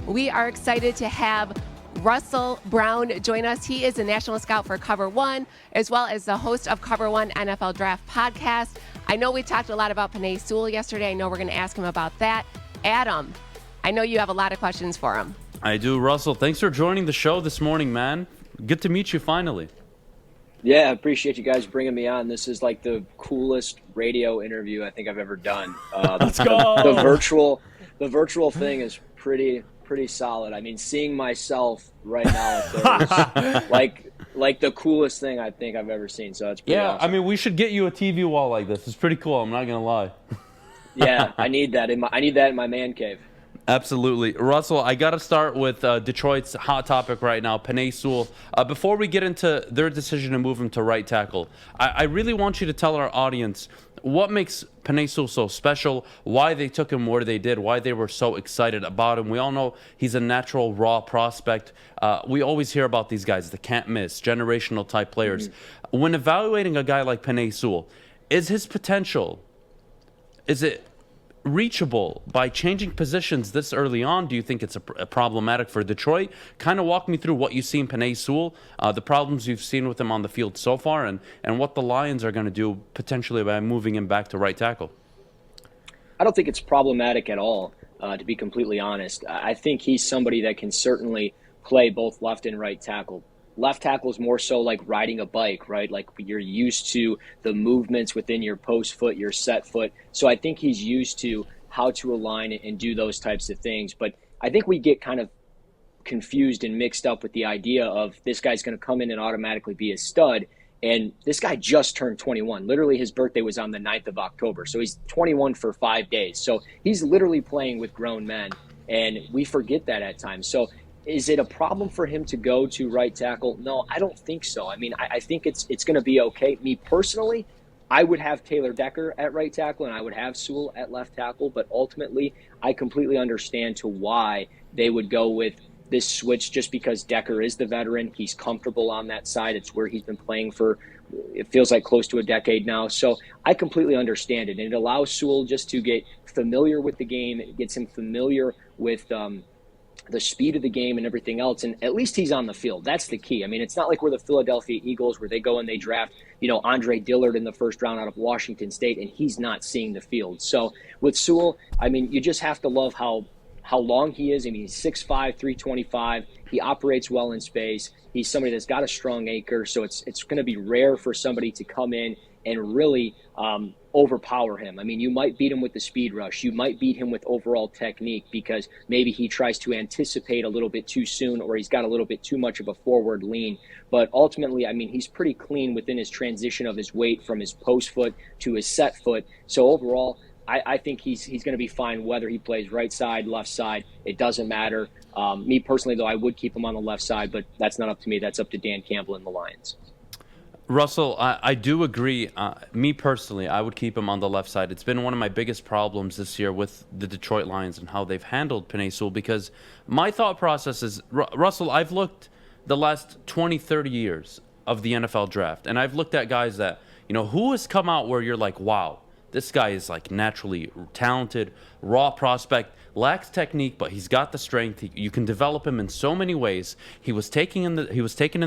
We are excited to have Russell Brown join us. He is a national scout for Cover One, as well as the host of Cover One NFL Draft podcast. I know we talked a lot about Penei Sewell yesterday. I know we're going to ask him about that. Adam, I know you have a lot of questions for him. I do. Russell, thanks for joining the show this morning, man. Good to meet you finally. Yeah, I appreciate you guys bringing me on. This is like the coolest radio interview I think I've ever done. Let's go. The virtual thing is pretty solid. I mean, seeing myself right now is like the coolest thing I think I've ever seen. So it's pretty awesome. I mean, we should get you a TV wall like this. It's pretty cool. I'm not gonna lie. Yeah, I need that in my man cave. Absolutely. Russell, I got to start with Detroit's hot topic right now, Penei Sewell. Before we get into their decision to move him to right tackle, I really want you to tell our audience what makes Penei Sewell so special, why they took him where they did, why they were so excited about him. We all know he's a natural, raw prospect. We always hear about these guys, the can't miss, generational type players. Mm-hmm. When evaluating a guy like Penei Sewell, is his potential, is it reachable by changing positions this early on? Do you think it's a problematic for Detroit? Kind of walk me through what you see in Penei Sewell, the problems you've seen with him on the field so far, and what the Lions are going to do potentially by moving him back to right tackle. I don't think it's problematic at all, to be completely honest. I think he's somebody that can certainly play both left and right tackle. Left tackle is more so like riding a bike, right? Like you're used to the movements within your post foot, your set foot. So I think he's used to how to align and do those types of things. But I think we get kind of confused and mixed up with the idea of this guy's going to come in and automatically be a stud. And this guy just turned 21. Literally, his birthday was on the 9th of October. So he's 21 for 5 days. So he's literally playing with grown men. And we forget that at times. So is it a problem for him to go to right tackle? No, I don't think so. I mean, I think it's going to be okay. Me personally, I would have Taylor Decker at right tackle and I would have Sewell at left tackle. But ultimately, I completely understand to why they would go with this switch, just because Decker is the veteran. He's comfortable on that side. It's where he's been playing for, it feels like, close to a decade now. So I completely understand it. And it allows Sewell just to get familiar with the game. It gets him familiar with the speed of the game and everything else, and at least he's on the field. That's the key. I mean, it's not like we're the Philadelphia Eagles where they go and they draft, Andre Dillard in the first round out of Washington State, and he's not seeing the field. So with Sewell, I mean, you just have to love how long he is. I mean, he's 6'5", 325. He operates well in space. He's somebody that's got a strong anchor, so it's going to be rare for somebody to come in and really overpower him. I mean, you might beat him with the speed rush. You might beat him with overall technique because maybe he tries to anticipate a little bit too soon, or he's got a little bit too much of a forward lean. But ultimately, I mean, he's pretty clean within his transition of his weight from his post foot to his set foot. So overall, I think he's going to be fine whether he plays right side, left side. It doesn't matter. Me personally, though, I would keep him on the left side, but that's not up to me. That's up to Dan Campbell and the Lions. Russell, I do agree. Me personally, I would keep him on the left side. It's been one of my biggest problems this year with the Detroit Lions and how they've handled Penei Sewell, because my thought process is, Russell, I've looked the last 20, 30 years of the NFL draft, and I've looked at guys that, who has come out where you're like, wow, this guy is like naturally talented, raw prospect, lacks technique, but he's got the strength. You can develop him in so many ways. He was taken in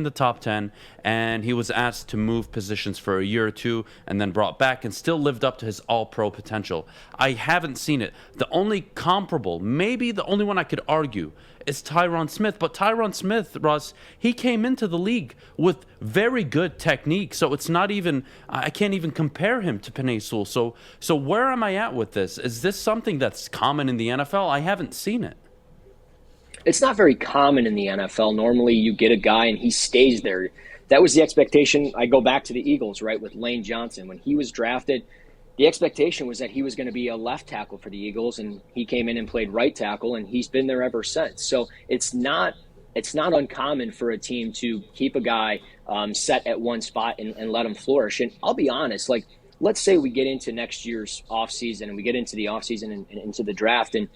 the top 10, and he was asked to move positions for a year or two and then brought back and still lived up to his all-pro potential. I haven't seen it. The only comparable, maybe the only one I could argue, is Tyron Smith. But Tyron Smith, Russ, he came into the league with very good technique, so it's not even, I can't even compare him to Penei Sewell. So where am I at with this? Is this something that's common in the NFL? I haven't seen it. It's not very common in the NFL. Normally you get a guy and he stays there. That was the expectation. I go back to the Eagles, right, with Lane Johnson. When he was drafted, the expectation was that he was going to be a left tackle for the Eagles, and he came in and played right tackle, and he's been there ever since. So it's not uncommon for a team to keep a guy set at one spot and let him flourish. And I'll be honest, like, let's say we get into next year's offseason and we get into the offseason and into the draft, and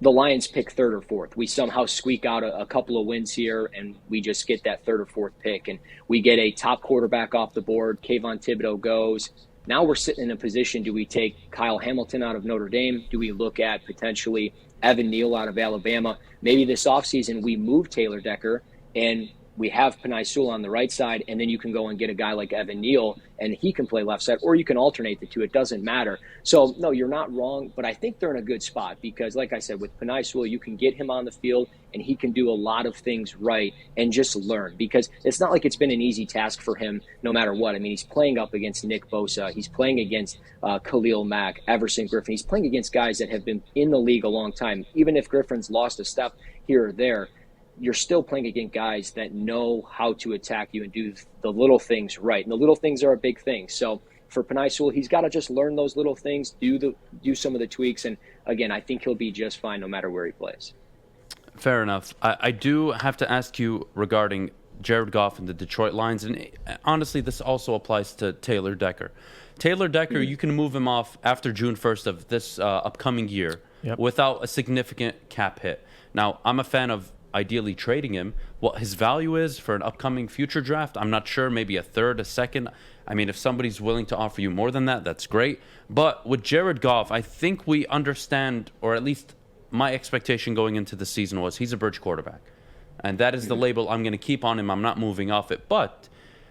the Lions pick third or fourth. We somehow squeak out a couple of wins here, and we just get that third or fourth pick, and we get a top quarterback off the board. Kayvon Thibodeau goes. Now we're sitting in a position, do we take Kyle Hamilton out of Notre Dame? Do we look at potentially Evan Neal out of Alabama. Maybe this offseason we move Taylor Decker and we have Penei Sewell on the right side, and then you can go and get a guy like Evan Neal, and he can play left side, or you can alternate the two. It doesn't matter. So, no, you're not wrong, but I think they're in a good spot because, like I said, with Penei Sewell, you can get him on the field, and he can do a lot of things right and just learn because it's not like it's been an easy task for him no matter what. I mean, he's playing up against Nick Bosa. He's playing against Khalil Mack, Everson Griffin. He's playing against guys that have been in the league a long time. Even if Griffin's lost a step here or there, you're still playing against guys that know how to attack you and do the little things right. And the little things are a big thing. So for Penei Sewell, he's got to just learn those little things, do some of the tweaks. And again, I think he'll be just fine no matter where he plays. Fair enough. I do have to ask you regarding Jared Goff and the Detroit Lions. And honestly, this also applies to Taylor Decker. Taylor Decker, you can move him off after June 1st of this upcoming year without a significant cap hit. Now, I'm a fan of ideally trading him. What his value is for an upcoming future draft, I'm not sure. Maybe a third, a second. I mean, if somebody's willing to offer you more than that, that's great. But with Jared Goff, I think we understand, or at least my expectation going into the season was he's a bridge quarterback. And that is the label I'm going to keep on him. I'm not moving off it. But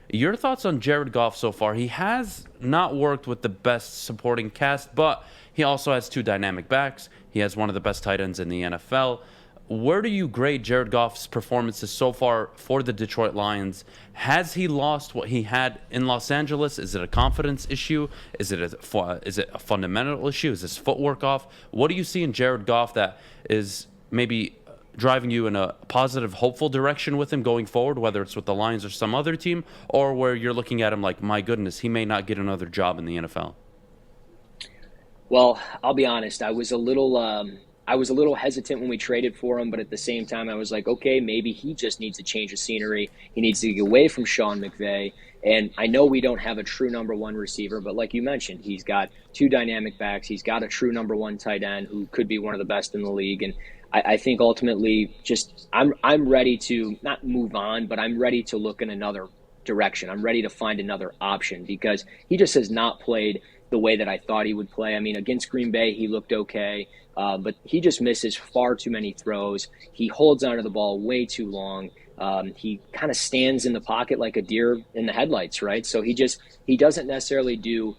your thoughts on Jared Goff so far? He has not worked with the best supporting cast, but he also has two dynamic backs. He has one of the best tight ends in the NFL. Where do you grade Jared Goff's performances so far for the Detroit Lions? Has he lost what he had in Los Angeles? Is it a confidence issue? Is it a fundamental issue? Is his footwork off? What do you see in Jared Goff that is maybe driving you in a positive, hopeful direction with him going forward, whether it's with the Lions or some other team, or where you're looking at him like, my goodness, he may not get another job in the NFL? Well, I'll be honest. I was a little hesitant when we traded for him, but at the same time, I was like, okay, maybe he just needs a change of scenery. He needs to get away from Sean McVay. And I know we don't have a true number one receiver, but like you mentioned, he's got two dynamic backs. He's got a true number one tight end who could be one of the best in the league. And I think ultimately I'm ready to not move on, but I'm ready to look in another direction. I'm ready to find another option because he just has not played the way that I thought he would play. I mean, against Green Bay, he looked okay, but he just misses far too many throws. He holds onto the ball way too long. He kind of stands in the pocket like a deer in the headlights, right? So he doesn't necessarily do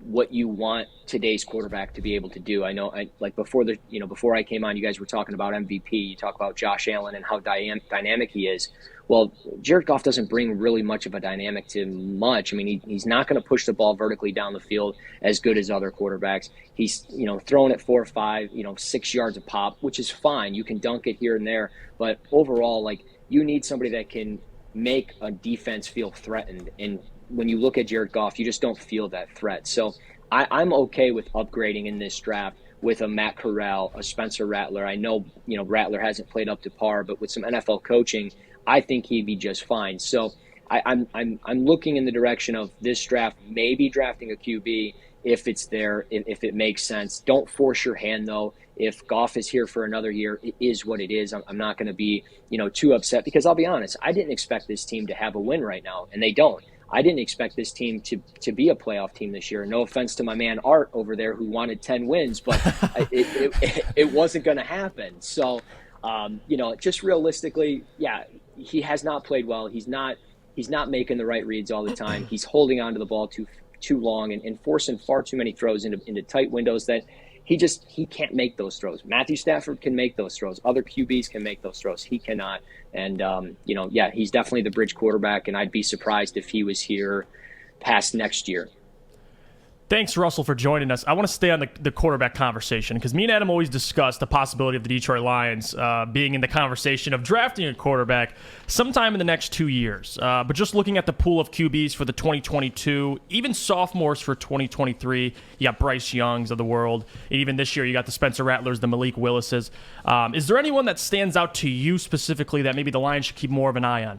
what you want today's quarterback to be able to do. I know, before I came on, you guys were talking about MVP. You talk about Josh Allen and how dynamic he is. Well, Jared Goff doesn't bring really much of a dynamic to much. I mean, he's not going to push the ball vertically down the field as good as other quarterbacks. He's, throwing it 4 or 5, 6 yards a pop, which is fine. You can dunk it here and there. But overall, you need somebody that can make a defense feel threatened. And when you look at Jared Goff, you just don't feel that threat. So I'm okay with upgrading in this draft with a Matt Corral, a Spencer Rattler. I know, Rattler hasn't played up to par, but with some NFL coaching, I think he'd be just fine. So I'm looking in the direction of this draft, maybe drafting a QB if it's there, if it makes sense. Don't force your hand, though. If Goff is here for another year, it is what it is. I'm not going to be, too upset because I'll be honest, I didn't expect this team to have a win right now, and they don't. I didn't expect this team to be a playoff team this year. No offense to my man Art over there who wanted 10 wins, but it wasn't going to happen. So, just realistically, yeah, he has not played well. He's not making the right reads all the time. He's holding on to the ball too long and forcing far too many throws into tight windows that he can't make those throws. Matthew Stafford can make those throws. Other QBs can make those throws. He cannot. And, he's definitely the bridge quarterback, and I'd be surprised if he was here past next year. Thanks, Russell, for joining us. I want to stay on the quarterback conversation because me and Adam always discuss the possibility of the Detroit Lions being in the conversation of drafting a quarterback sometime in the next 2 years. But just looking at the pool of QBs for the 2022, even sophomores for 2023, you got Bryce Youngs of the world. And even this year, you got the Spencer Rattlers, the Malik Willises. Is there anyone that stands out to you specifically that maybe the Lions should keep more of an eye on?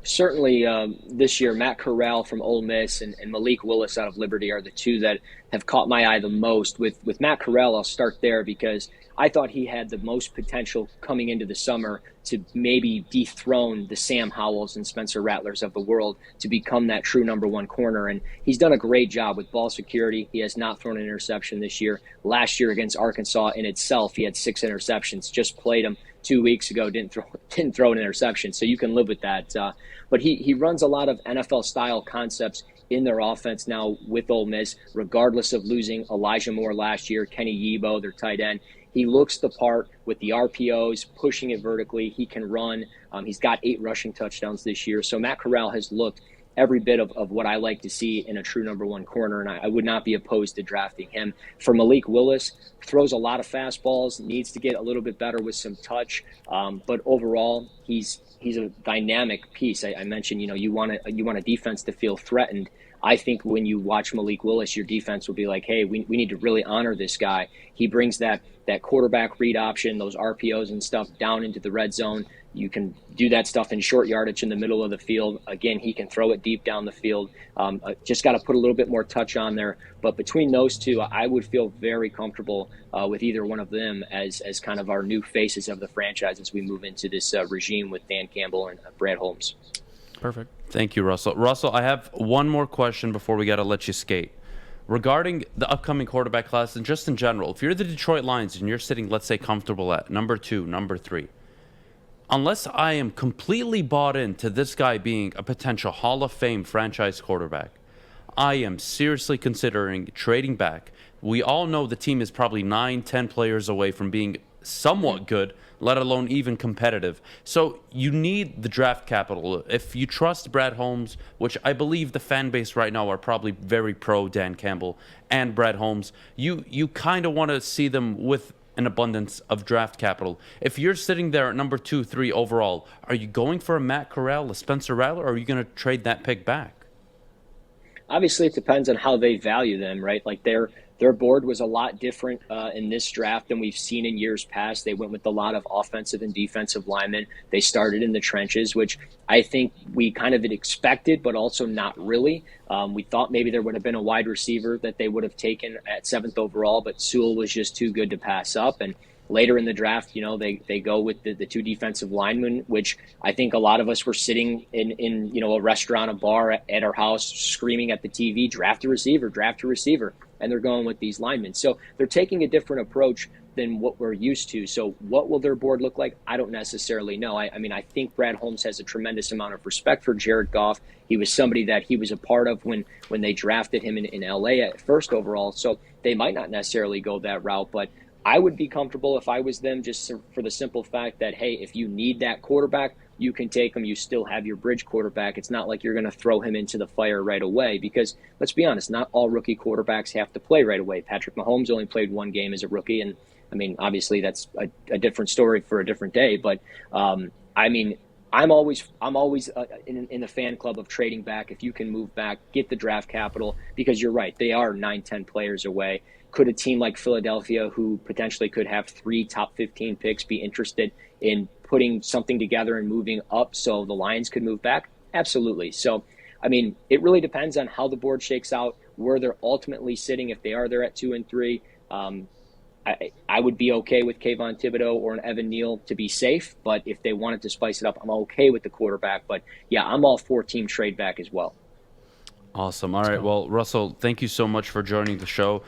certainly this year, Matt Corral from Ole Miss and Malik Willis out of Liberty are the two that have caught my eye the most. With Matt Corral, I'll start there because I thought he had the most potential coming into the summer to maybe dethrone the Sam Howells and Spencer Rattlers of the world to become that true number one corner. And he's done a great job with ball security. He has not thrown an interception this year. Last year against Arkansas in itself, he had 6 interceptions. Just played him 2 weeks ago, didn't throw an interception. So you can live with that. But he runs a lot of NFL-style concepts in their offense now with Ole Miss, regardless of losing Elijah Moore last year, Kenny Yebo, their tight end. He looks the part with the RPOs, pushing it vertically. He can run. He's got 8 rushing touchdowns this year. So Matt Corral has looked every bit of what I like to see in a true number one corner, and I would not be opposed to drafting him. For Malik Willis, throws a lot of fastballs, needs to get a little bit better with some touch, but overall, he's a dynamic piece. I mentioned, you want a defense to feel threatened. I think when you watch Malik Willis, your defense will be like, hey, we need to really honor this guy. He brings that quarterback read option, those RPOs and stuff down into the red zone. You can do that stuff in short yardage in the middle of the field. Again, he can throw it deep down the field. Just got to put a little bit more touch on there. But between those two, I would feel very comfortable with either one of them as kind of our new faces of the franchise as we move into this regime with Dan Campbell and Brad Holmes. Perfect. Thank you, Russell. Russell, I have one more question before we got to let you skate. Regarding the upcoming quarterback class and just in general, if you're the Detroit Lions and you're sitting, let's say, comfortable at number 2, number 3, unless I am completely bought into this guy being a potential Hall of Fame franchise quarterback, I am seriously considering trading back. We all know the team is probably 9-10 players away from being somewhat good, let alone even competitive. So you need the draft capital. If you trust Brad Holmes, which I believe the fan base right now are probably very pro Dan Campbell and Brad Holmes, you kind of want to see them with an abundance of draft capital. If you're sitting there at number 2, 3 overall, are you going for a Matt Corral, a Spencer Rattler, or are you going to trade that pick back? Obviously, it depends on how they value them, right? Like their board was a lot different in this draft than we've seen in years past. They went with a lot of offensive and defensive linemen. They started in the trenches, which I think we kind of had expected, but also not really. We thought maybe there would have been a wide receiver that they would have taken at 7th overall, but Sewell was just too good to pass up. And later in the draft, they go with the 2 defensive linemen, which I think a lot of us were sitting in a restaurant, a bar at our house, screaming at the TV, draft a receiver. And they're going with these linemen. So they're taking a different approach than what we're used to. So what will their board look like? I don't necessarily know. I mean, I think Brad Holmes has a tremendous amount of respect for Jared Goff. He was somebody that he was a part of when they drafted him in LA at 1st overall. So they might not necessarily go that route, but I would be comfortable if I was them just for the simple fact that, hey, if you need that quarterback, you can take him. You still have your bridge quarterback. It's not like you're going to throw him into the fire right away because, let's be honest, not all rookie quarterbacks have to play right away. Patrick Mahomes only played 1 game as a rookie, and, I mean, obviously that's a different story for a different day. But, I mean, I'm always in the fan club of trading back. If you can move back, get the draft capital, because you're right, they are 9-10 players away. Could a team like Philadelphia, who potentially could have 3 top 15 picks, be interested in putting something together and moving up so the Lions could move back? Absolutely. So, I mean, it really depends on how the board shakes out, where they're ultimately sitting. If they are there at 2 and 3, I would be okay with Kayvon Thibodeau or an Evan Neal to be safe. But if they wanted to spice it up, I'm okay with the quarterback. But, yeah, I'm all for team trade back as well. Awesome. All right. Well, Russell, thank you so much for joining the show.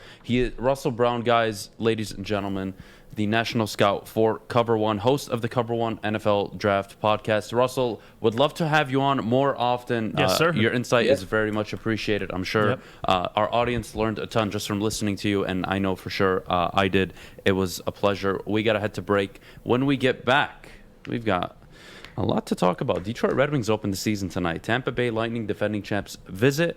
Russell Brown, guys, ladies and gentlemen, the national scout for Cover One, host of the Cover One NFL Draft podcast. Russell, would love to have you on more often. Yes, sir. Your insight is very much appreciated. I'm sure our audience learned a ton just from listening to you, and I know for sure I did. It was a pleasure. We got to head to break. When we get back, we've got a lot to talk about. Detroit Red Wings open the season tonight. Tampa Bay Lightning, defending champs, visit.